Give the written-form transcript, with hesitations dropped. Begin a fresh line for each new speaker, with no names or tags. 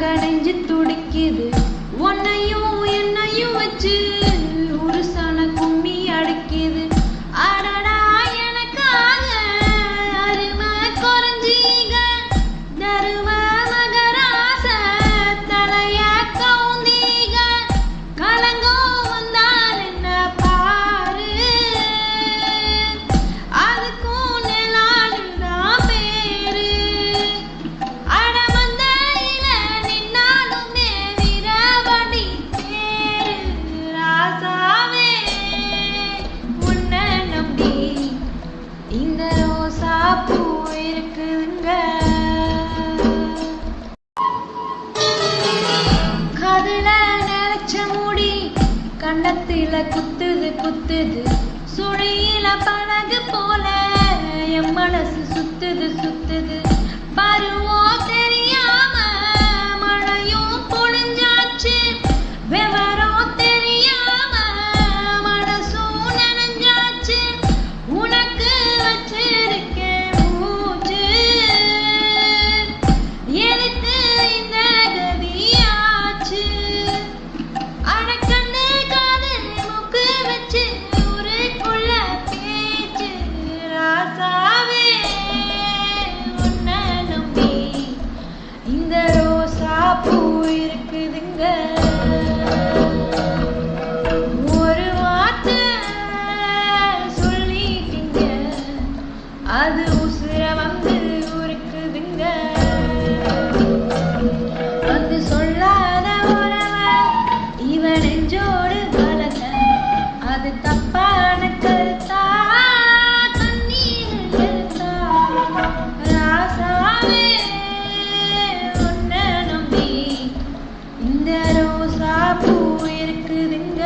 நெஞ்சு துடிக்குது உன்னையும் என்னையும் வச்சு ஒரு சன கும்மி அடிக்குது அடடா எனக்காக அருமை குறைஞ்சீங்க தரும மகராச தலைய கவுந்தீங்க கலங்கம் வந்தால் என்ன பாரு அதுக்கும் நிலாடுதான் பேரு அடமந்தையில நின்னாலுமே வீரவடி பேரு ராசாவே உன்னை நம்பி இந்த ரோசா பூ இருக்குதுங்க காதுல நினைச்ச முடி கண்ணத்தில குத்துது குத்துது சுழியில பழகு போல என் மனசு சுத்துது சுத்துது பருவம் தெரியாம மழையும் பொழிஞ்சாச்சு விவரம் தெரியாம மனசும் நனைஞ்சாச்சு உனக்கு வச்சிருக்கேன் மூச்சு எனக்கு இந்த கதியாச்சு அடக்கண்ணு காதல் மூக்கு வச்சு ஊருக்குள்ள பேச்சு ராசாவே உன்னை நம்பி இந்த ரோசா பூ இருக்குதுங்க ஒரு வார்த்தை சொல்லிட்டீங்க அது உசுர வந்து இருக்குதுங்க வந்து சொல்லாத உறவ இவன் நெஞ்சோடு வளர்ந்த அது தப்பான கருத்தா கண்ணீர் எழுத்தா ராசாவே உன்னை நம்பி இந்த ரோசா பூ இருக்குதுங்க